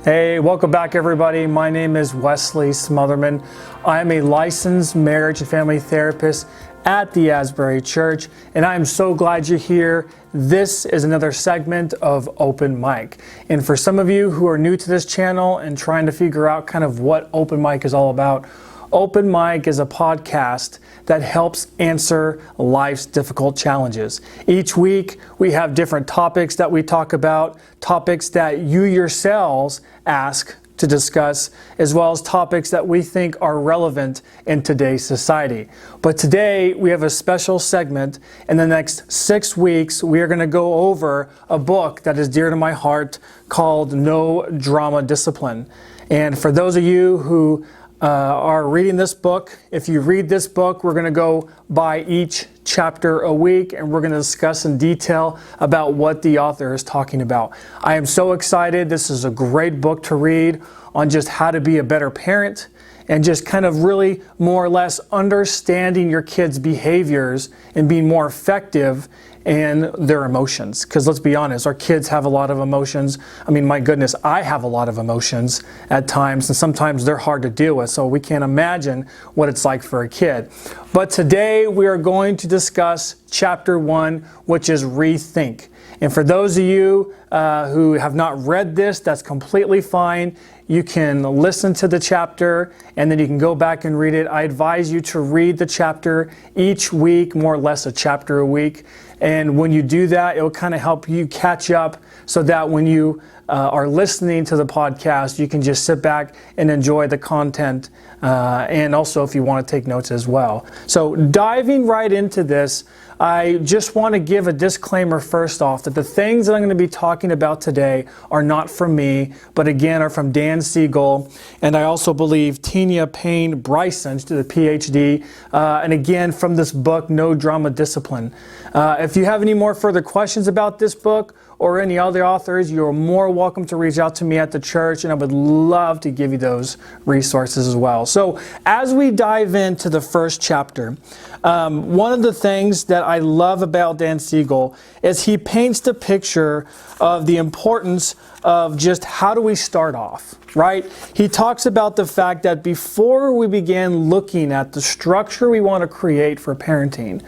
Hey, welcome back everybody. My name is Wesley Smotherman. I am a licensed marriage and family therapist at the Asbury Church, and I am so glad you're here. This is another segment of Open Mic. And for some of you who are new to this channel and trying to figure out kind of what Open Mic is all about, Open Mic is a podcast that helps answer life's difficult challenges. Each week, we have different topics that we talk about, topics that you yourselves ask to discuss, as well as topics that we think are relevant in today's society. But today, we have a special segment. In the next 6 weeks, we are going to go over a book that is dear to my heart called No Drama Discipline. And for those of you who are reading this book, if you read this book, we're going to go by each chapter a week and we're going to discuss in detail about what the author is talking about. I am so excited. This is a great book to read on just how to be a better parent and just kind of really more or less understanding your kids' behaviors and being more effective in their emotions. Because let's be honest, our kids have a lot of emotions. I mean, my goodness, I have a lot of emotions at times, and sometimes they're hard to deal with, so we can't imagine what it's like for a kid. But today we are going to discuss chapter 1, which is Rethink. And for those of you who have not read this, that's completely fine. You can listen to the chapter and then you can go back and read it. I advise you to read the chapter each week, more or less a chapter a week. And when you do that, it will kind of help you catch up so that when you are listening to the podcast, you can just sit back and enjoy the content. And also if you want to take notes as well. So diving right into this, I just want to give a disclaimer first off that the things that I'm going to be talking about today are not from me, but again are from Dan Siegel, and I also believe Tina Payne Bryson, to the PhD, and again from this book, No Drama Discipline. If you have any more further questions about this book or any other authors, you're more welcome to reach out to me at the church, and I would love to give you those resources as well. So as we dive into the first chapter, one of the things that I love about Dan Siegel is he paints the picture of the importance of just how do we start off, right? He talks about the fact that before we begin looking at the structure we want to create for parenting,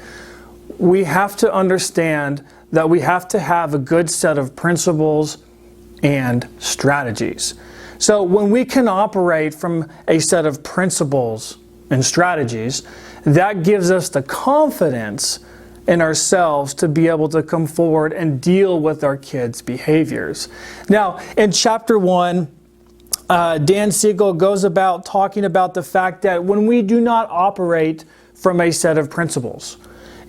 we have to understand that we have to have a good set of principles and strategies. So when we can operate from a set of principles and strategies, that gives us the confidence in ourselves to be able to come forward and deal with our kids' behaviors. Now, in chapter 1, Dan Siegel goes about talking about the fact that when we do not operate from a set of principles,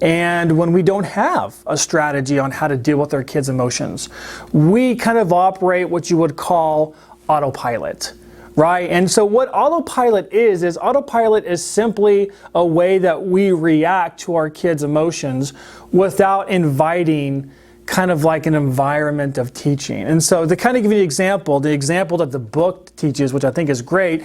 and when we don't have a strategy on how to deal with our kids' emotions, we kind of operate what you would call autopilot, right? And so what autopilot is autopilot is simply a way that we react to our kids' emotions without inviting kind of like an environment of teaching. And so to kind of give you an example, the example that the book teaches, which I think is great,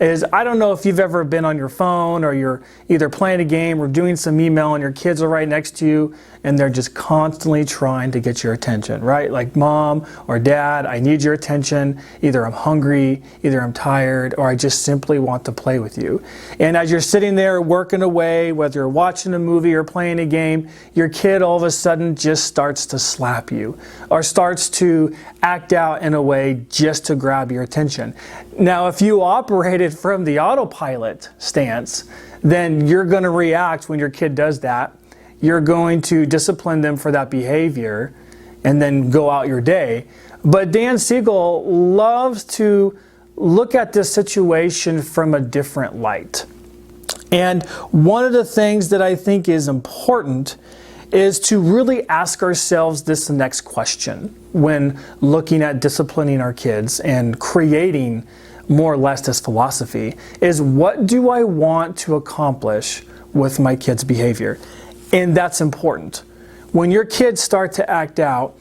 is I don't know if you've ever been on your phone or you're either playing a game or doing some email and your kids are right next to you and they're just constantly trying to get your attention, right? Like, mom or dad, I need your attention. Either I'm hungry, either I'm tired, or I just simply want to play with you. And as you're sitting there working away, whether you're watching a movie or playing a game, your kid all of a sudden just starts to slap you or starts to act out in a way just to grab your attention. Now, if you operated from the autopilot stance, then you're going to react when your kid does that. You're going to discipline them for that behavior and then go out your day. But Dan Siegel loves to look at this situation from a different light. And one of the things that I think is important is to really ask ourselves this next question when looking at disciplining our kids and creating more or less this philosophy is, what do I want to accomplish with my kids' behavior? And that's important. When your kids start to act out,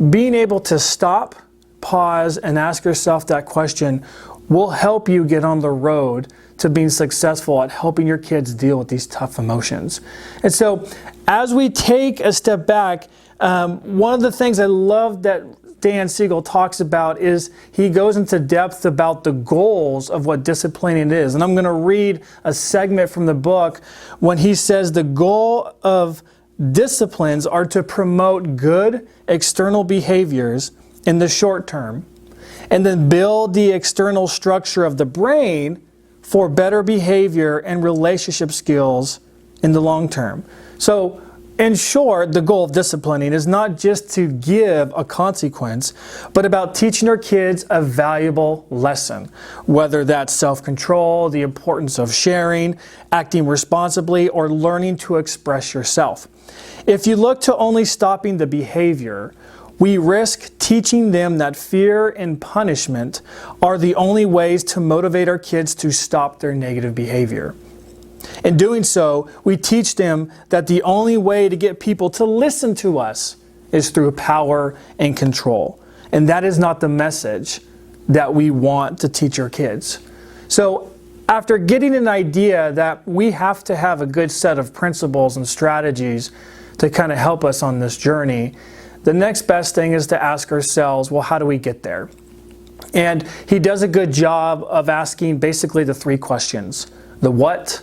being able to stop, pause, and ask yourself that question will help you get on the road to being successful at helping your kids deal with these tough emotions. And so as we take a step back, one of the things I love that Dan Siegel talks about is he goes into depth about the goals of what disciplining is. And I'm going to read a segment from the book when he says the goal of disciplines are to promote good external behaviors in the short term and then build the external structure of the brain for better behavior and relationship skills in the long term. So, in short, the goal of disciplining is not just to give a consequence, but about teaching our kids a valuable lesson, whether that's self-control, the importance of sharing, acting responsibly, or learning to express yourself. If you look to only stopping the behavior, we risk teaching them that fear and punishment are the only ways to motivate our kids to stop their negative behavior. In doing so, we teach them that the only way to get people to listen to us is through power and control. And that is not the message that we want to teach our kids. So, after getting an idea that we have to have a good set of principles and strategies to kind of help us on this journey, the next best thing is to ask ourselves, well, how do we get there? And he does a good job of asking basically the three questions: the what,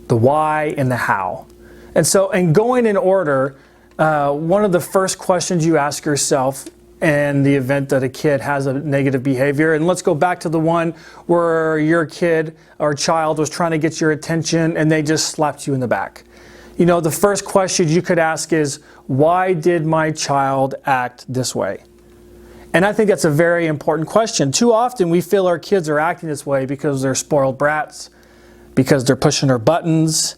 the why, and the how. And so, in going in order, one of the first questions you ask yourself in the event that a kid has a negative behavior, and let's go back to the one where your kid or child was trying to get your attention and they just slapped you in the back. You know, the first question you could ask is, why did my child act this way? And I think that's a very important question. Too often we feel our kids are acting this way because they're spoiled brats, because they're pushing our buttons.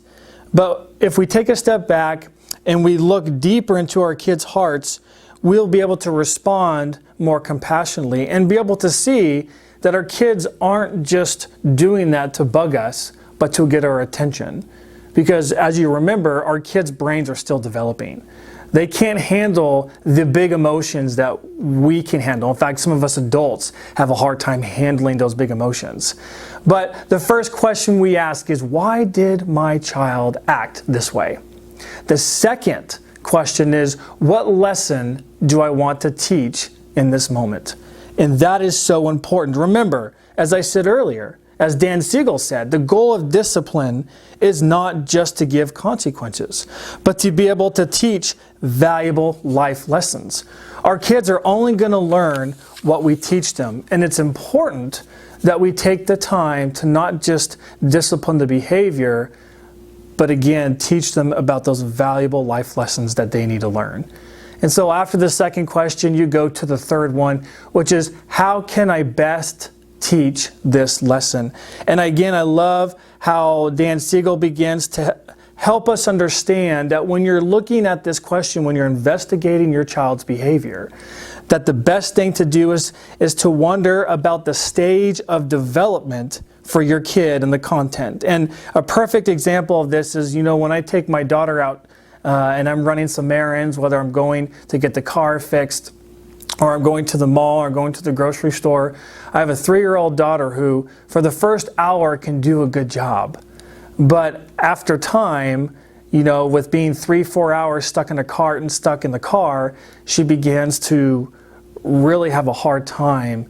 But if we take a step back and we look deeper into our kids' hearts, we'll be able to respond more compassionately and be able to see that our kids aren't just doing that to bug us, but to get our attention. Because as you remember, our kids' brains are still developing. They can't handle the big emotions that we can handle. In fact, some of us adults have a hard time handling those big emotions. But the first question we ask is, why did my child act this way? The second question is, what lesson do I want to teach in this moment? And that is so important. Remember, as I said earlier, as Dan Siegel said, the goal of discipline is not just to give consequences, but to be able to teach valuable life lessons. Our kids are only going to learn what we teach them, and it's important that we take the time to not just discipline the behavior, but again, teach them about those valuable life lessons that they need to learn. And so after the second question, you go to the third one, which is, how can I best teach this lesson? And again, I love how Dan Siegel begins to help us understand that when you're looking at this question, when you're investigating your child's behavior, that the best thing to do is to wonder about the stage of development for your kid and the content. And a perfect example of this is, when I take my daughter out and I'm running some errands, whether I'm going to get the car fixed, or I'm going to the mall, or going to the grocery store. I have a 3-year-old daughter who, for the first hour, can do a good job. But after time, with being 3-4 hours stuck in a cart and stuck in the car, she begins to really have a hard time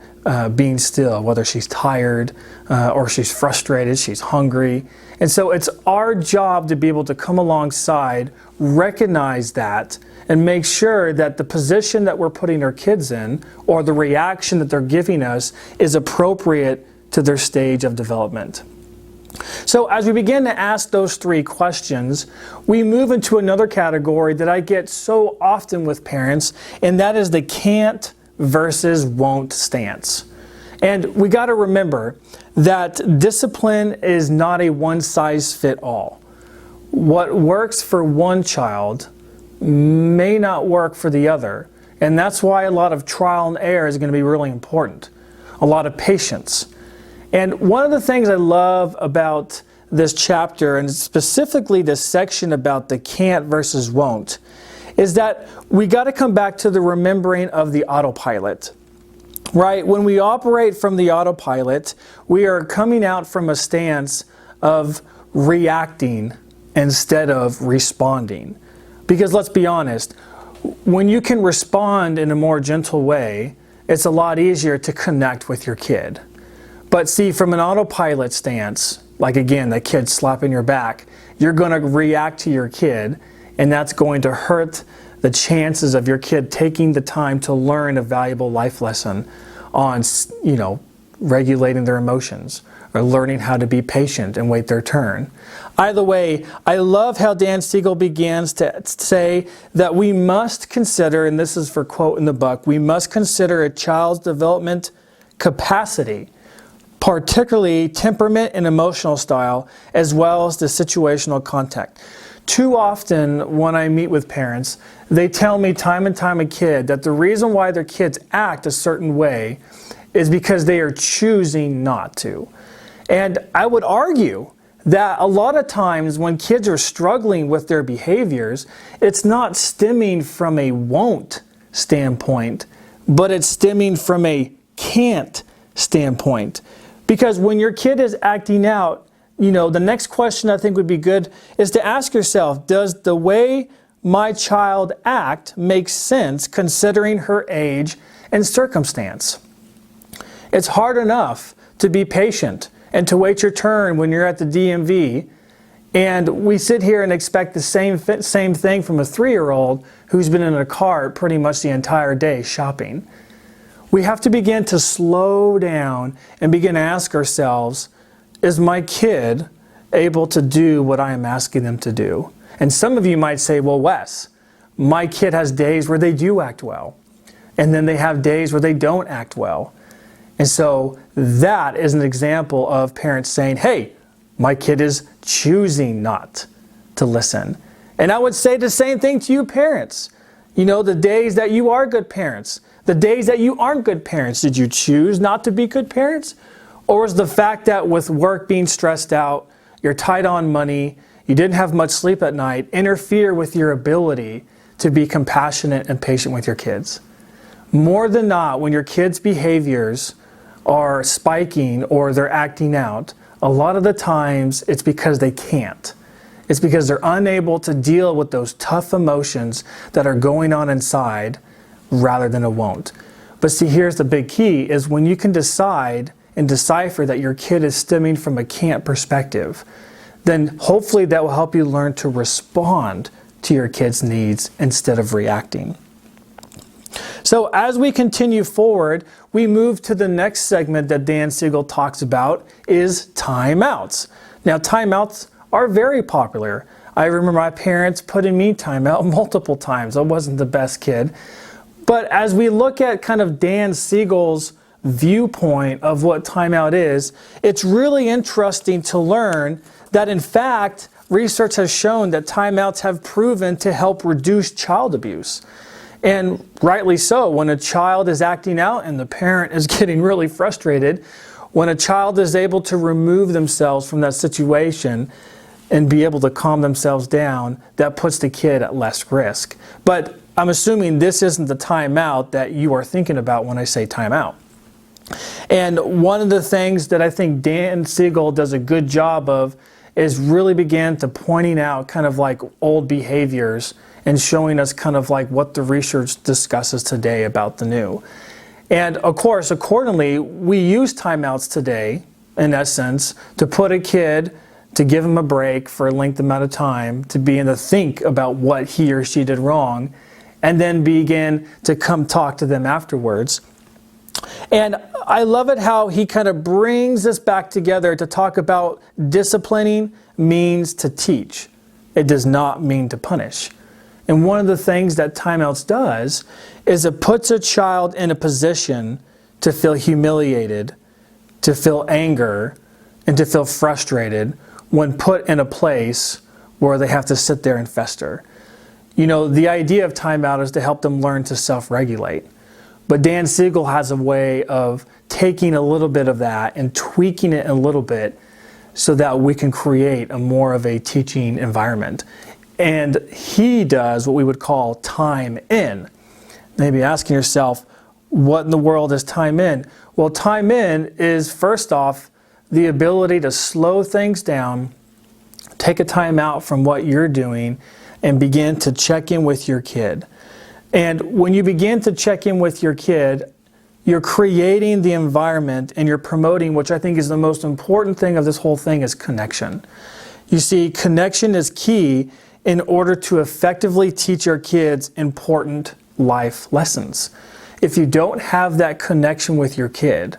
being still, whether she's tired or she's frustrated, she's hungry. And so it's our job to be able to come alongside, recognize that, and make sure that the position that we're putting our kids in, or the reaction that they're giving us, is appropriate to their stage of development. So as we begin to ask those three questions, we move into another category that I get so often with parents, and that is the can't versus won't stance. And we got to remember that discipline is not a one-size-fits-all. What works for one child may not work for the other. And that's why a lot of trial and error is going to be really important. A lot of patience. And one of the things I love about this chapter, and specifically this section about the can't versus won't, is that we got to come back to the remembering of the autopilot. Right? When we operate from the autopilot, we are coming out from a stance of reacting instead of responding. Because let's be honest, When you can respond in a more gentle way, it's a lot easier to connect with your kid. But see, from an autopilot stance, like again, the kid slapping your back, you're going to react to your kid, and that's going to hurt the chances of your kid taking the time to learn a valuable life lesson on, regulating their emotions or learning how to be patient and wait their turn. Either way, I love how Dan Siegel begins to say that we must consider, and this is for quote in the book, we must consider a child's development capacity, particularly temperament and emotional style, as well as the situational context. Too often when I meet with parents, they tell me time and time again that the reason why their kids act a certain way is because they are choosing not to. And I would argue that a lot of times when kids are struggling with their behaviors, it's not stemming from a won't standpoint, but it's stemming from a can't standpoint. Because when your kid is acting out, the next question I think would be good is to ask yourself, does the way my child act make sense considering her age and circumstance? It's hard enough to be patient and to wait your turn when you're at the DMV, and we sit here and expect the same thing from a 3-year-old who's been in a cart pretty much the entire day shopping. We have to begin to slow down and begin to ask ourselves, is my kid able to do what I am asking them to do? And some of you might say, well, Wes, my kid has days where they do act well, and then they have days where they don't act well. And so that is an example of parents saying, hey, my kid is choosing not to listen. And I would say the same thing to you parents. The days that you are good parents, the days that you aren't good parents, did you choose not to be good parents? Or is the fact that with work being stressed out, you're tight on money, you didn't have much sleep at night, interfere with your ability to be compassionate and patient with your kids? More than not, when your kids' behaviors are spiking or they're acting out, a lot of the times it's because they can't. It's because they're unable to deal with those tough emotions that are going on inside rather than a won't. But see, here's the big key, is when you can decide and decipher that your kid is stemming from a can't perspective, then hopefully that will help you learn to respond to your kid's needs instead of reacting. So as we continue forward, we move to the next segment that Dan Siegel talks about is timeouts. Now, timeouts are very popular. I remember my parents putting me timeout multiple times. I wasn't the best kid. But as we look at kind of Dan Siegel's viewpoint of what timeout is, it's really interesting to learn that in fact, research has shown that timeouts have proven to help reduce child abuse. And rightly so. When a child is acting out and the parent is getting really frustrated, when a child is able to remove themselves from that situation and be able to calm themselves down, that puts the kid at less risk. But I'm assuming this isn't the timeout that you are thinking about when I say timeout. And one of the things that I think Dan Siegel does a good job of is really begin to pointing out kind of like old behaviors and showing us kind of like what the research discusses today about the new. And of course, accordingly, we use timeouts today, in essence, to put a kid, to give him a break for a length amount of time, to begin to think about what he or she did wrong, and then begin to come talk to them afterwards. And I love it how he kind of brings this back together to talk about disciplining means to teach. It does not mean to punish. And one of the things that timeouts does is it puts a child in a position to feel humiliated, to feel anger, and to feel frustrated when put in a place where they have to sit there and fester. The idea of timeout is to help them learn to self-regulate. But Dan Siegel has a way of taking a little bit of that and tweaking it a little bit so that we can create a more of a teaching environment. And he does what we would call time in. Maybe asking yourself, what in the world is time in? Well, time in is, first off, the ability to slow things down, take a time out from what you're doing, and begin to check in with your kid. And when you begin to check in with your kid, you're creating the environment and you're promoting, which I think is the most important thing of this whole thing, is connection. You see, connection is key in order to effectively teach your kids important life lessons. If you don't have that connection with your kid,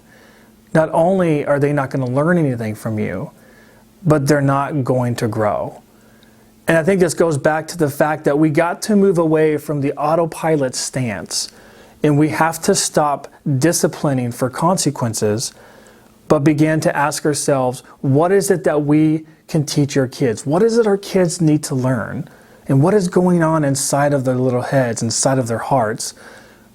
not only are they not going to learn anything from you, but they're not going to grow. And I think this goes back to the fact that we got to move away from the autopilot stance, and we have to stop disciplining for consequences, but begin to ask ourselves, what is it that we can teach our kids? What is it our kids need to learn? And what is going on inside of their little heads, inside of their hearts?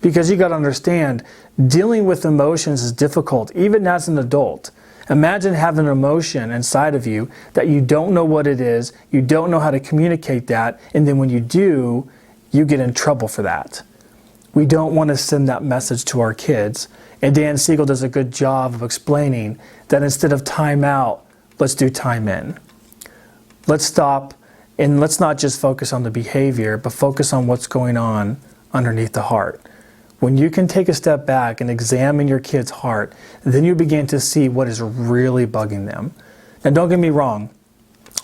Because you got to understand, dealing with emotions is difficult, even as an adult. Imagine having an emotion inside of you that you don't know what it is, you don't know how to communicate that, and then when you do, you get in trouble for that. We don't want to send that message to our kids. And Dan Siegel does a good job of explaining that instead of time out, let's do time in. Let's stop and let's not just focus on the behavior, but focus on what's going on underneath the heart. When you can take a step back and examine your kid's heart, then you begin to see what is really bugging them. Now, don't get me wrong.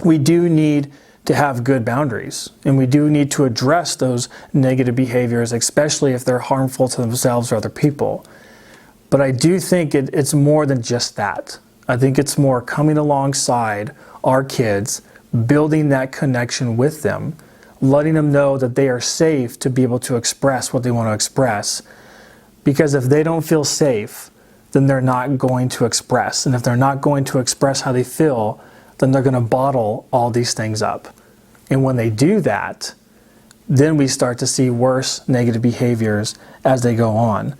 We do need to have good boundaries, and we do need to address those negative behaviors, especially if they're harmful to themselves or other people. But I do think it's more than just that. I think it's more coming alongside our kids, building that connection with them, letting them know that they are safe to be able to express what they want to express. Because if they don't feel safe, then they're not going to express. And if they're not going to express how they feel, then they're going to bottle all these things up. And when they do that, then we start to see worse negative behaviors as they go on.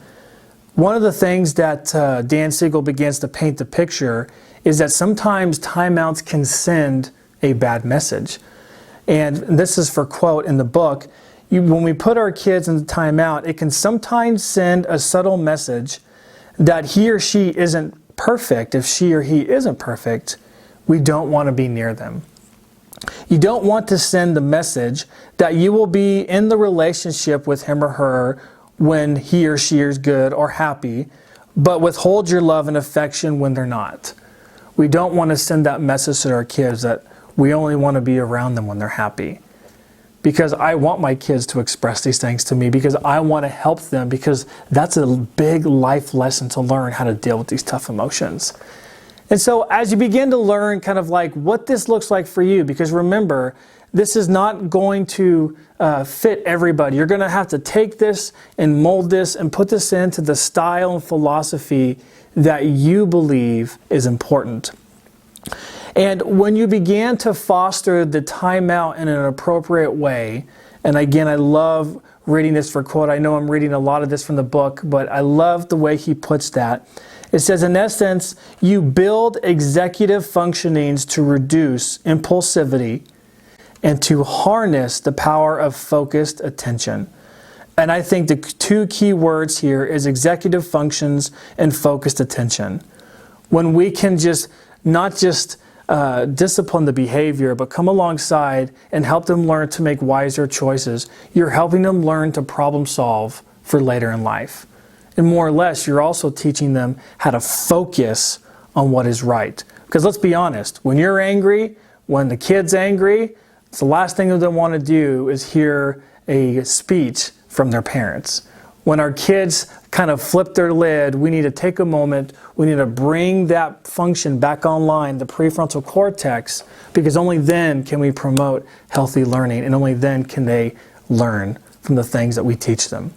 One of the things that Dan Siegel begins to paint the picture is that sometimes timeouts can send a bad message. And this is for quote in the book, when we put our kids in the timeout, it can sometimes send a subtle message that he or she isn't perfect. If she or he isn't perfect, we don't want to be near them. You don't want to send the message that you will be in the relationship with him or her when he or she is good or happy, but withhold your love and affection when they're not. We don't want to send that message to our kids that we only want to be around them when they're happy. Because I want my kids to express these things to me, because I want to help them, because that's a big life lesson to learn how to deal with these tough emotions. And so as you begin to learn kind of like what this looks like for you, because remember, this is not going to fit everybody. You're going to have to take this and mold this and put this into the style and philosophy that you believe is important. And when you began to foster the timeout in an appropriate way, and again, I love reading this for quote. I know I'm reading a lot of this from the book, but I love the way he puts that. It says, in essence, you build executive functionings to reduce impulsivity and to harness the power of focused attention. And I think the two key words here is executive functions and focused attention. When we can just not just discipline the behavior, but come alongside and help them learn to make wiser choices, you're helping them learn to problem solve for later in life. And more or less, you're also teaching them how to focus on what is right. Because let's be honest, when you're angry, when the kid's angry, it's the last thing that they want to do is hear a speech from their parents. When our kids kind of flip their lid, we need to take a moment, we need to bring that function back online, the prefrontal cortex, because only then can we promote healthy learning, and only then can they learn from the things that we teach them.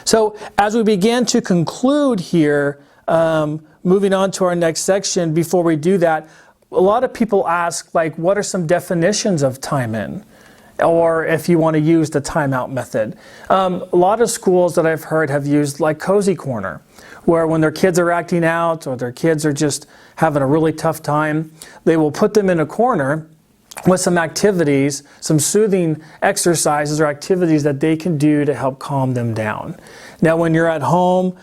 So as we begin to conclude here, moving on to our next section, before we do that, a lot of people ask, like, what are some definitions of time in? Or if you want to use the timeout method. A lot of schools that I've heard have used like Cozy Corner, where when their kids are acting out or their kids are just having a really tough time, they will put them in a corner with some activities, some soothing exercises or activities that they can do to help calm them down. Now, when you're at home,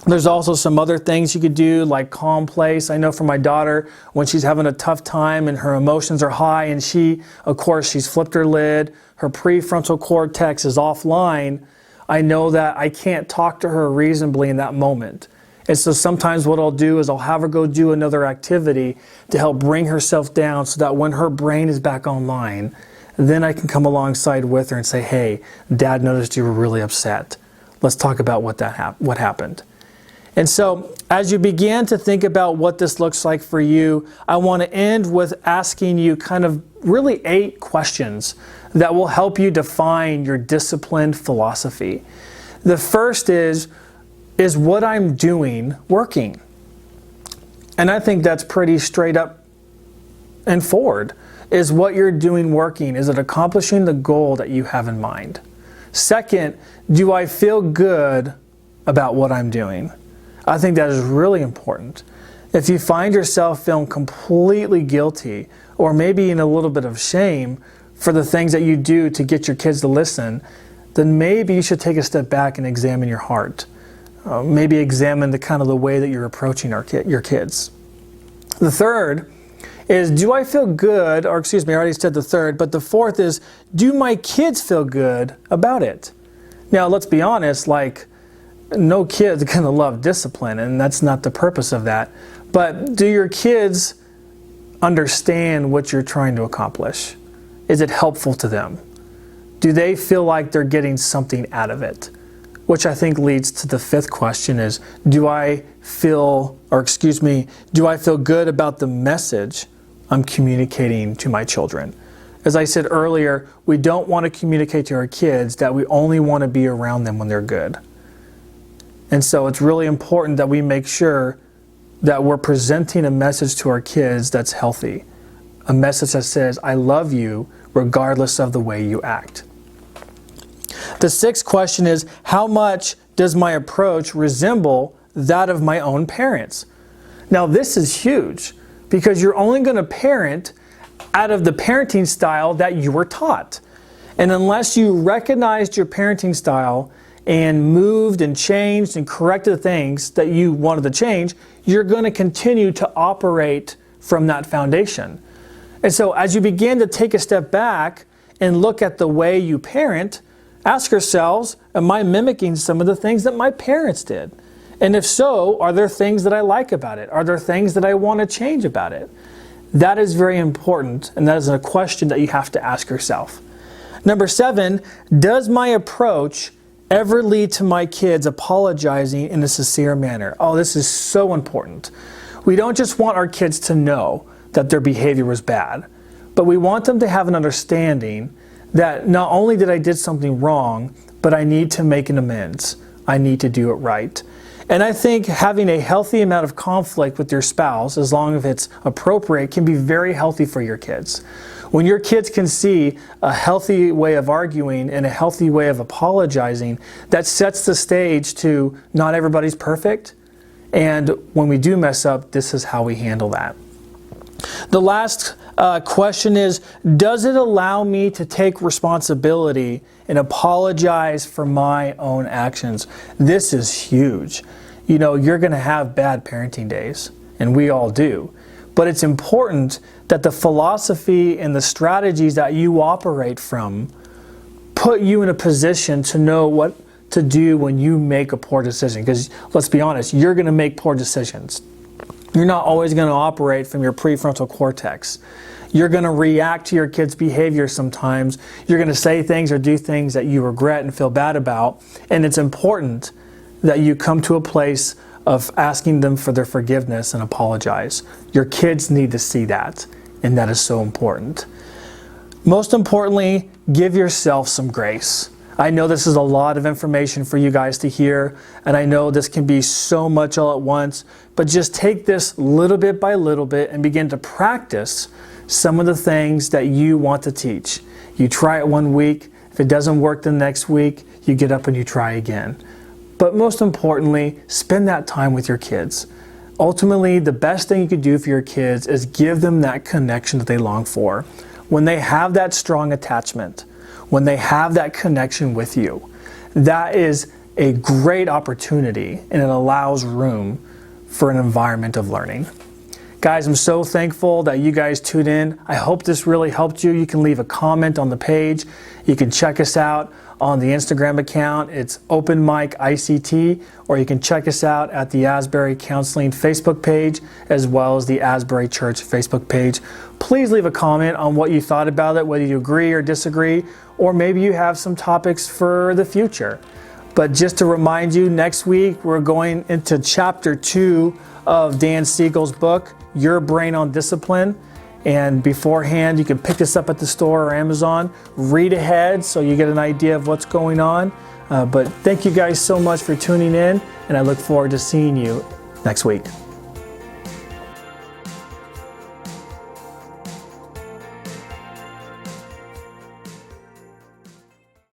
There's also some other things you could do, like calm place. I know for my daughter, when she's having a tough time and her emotions are high and she's flipped her lid, her prefrontal cortex is offline, I know that I can't talk to her reasonably in that moment. And so sometimes what I'll do is I'll have her go do another activity to help bring herself down so that when her brain is back online, then I can come alongside with her and say, hey, Dad noticed you were really upset. Let's talk about what happened. And so as you begin to think about what this looks like for you, I want to end with asking you kind of really 8 questions that will help you define your disciplined philosophy. The first is what I'm doing working? And I think that's pretty straight up and forward. Is what you're doing working? Is it accomplishing the goal that you have in mind? Second, do I feel good about what I'm doing? I think that is really important. If you find yourself feeling completely guilty or maybe in a little bit of shame for the things that you do to get your kids to listen, then maybe you should take a step back and examine your heart. Maybe examine the way that you're approaching your kids. The third is, do I feel good, I already said the third, but the fourth is, do my kids feel good about it? Now, let's be honest, no kid's going to love discipline, and that's not the purpose of that. But do your kids understand what you're trying to accomplish? Is it helpful to them? Do they feel like they're getting something out of it? Which I think leads to the fifth question is, do I feel good about the message I'm communicating to my children? As I said earlier, we don't want to communicate to our kids that we only want to be around them when they're good. And so it's really important that we make sure that we're presenting a message to our kids that's healthy. A message that says, I love you regardless of the way you act. The sixth question is, how much does my approach resemble that of my own parents? Now, this is huge because you're only going to parent out of the parenting style that you were taught. And unless you recognized your parenting style and moved and changed and corrected the things that you wanted to change, you're going to continue to operate from that foundation. And so as you begin to take a step back and look at the way you parent, ask yourselves, am I mimicking some of the things that my parents did? And if so, are there things that I like about it? Are there things that I want to change about it? That is very important, and that is a question that you have to ask yourself. Number 7, does my approach ever lead to my kids apologizing in a sincere manner? Oh, this is so important. We don't just want our kids to know that their behavior was bad, but we want them to have an understanding that not only did I did something wrong, but I need to make an amends. I need to do it right. And I think having a healthy amount of conflict with your spouse, as long as it's appropriate, can be very healthy for your kids. When your kids can see a healthy way of arguing and a healthy way of apologizing, that sets the stage to not everybody's perfect. And when we do mess up, this is how we handle that. The last question is, does it allow me to take responsibility and apologize for my own actions? This is huge. You know, you're going to have bad parenting days, and we all do. But it's important that the philosophy and the strategies that you operate from put you in a position to know what to do when you make a poor decision. Because let's be honest, you're going to make poor decisions. You're not always going to operate from your prefrontal cortex. You're going to react to your kids' behavior sometimes. You're going to say things or do things that you regret and feel bad about. And it's important that you come to a place of asking them for their forgiveness and apologize. Your kids need to see that, and that is so important. Most importantly, give yourself some grace. I know this is a lot of information for you guys to hear, and I know this can be so much all at once, but just take this little bit by little bit and begin to practice some of the things that you want to teach. You try it one week. If it doesn't work the next week, you get up and you try again. But most importantly, spend that time with your kids. Ultimately, the best thing you could do for your kids is give them that connection that they long for. When they have that strong attachment, when they have that connection with you, that is a great opportunity, and it allows room for an environment of learning. Guys, I'm so thankful that you guys tuned in. I hope this really helped you. You can leave a comment on the page. You can check us out on the Instagram account. It's Open Mic ICT, or you can check us out at the Asbury Counseling Facebook page, as well as the Asbury Church Facebook page. Please leave a comment on what you thought about it, whether you agree or disagree, or maybe you have some topics for the future. But just to remind you, next week we're going into chapter 2 of Dan Siegel's book, Your Brain on Discipline. And beforehand, you can pick this up at the store or Amazon. Read ahead so you get an idea of what's going on. But thank you guys so much for tuning in, and I look forward to seeing you next week.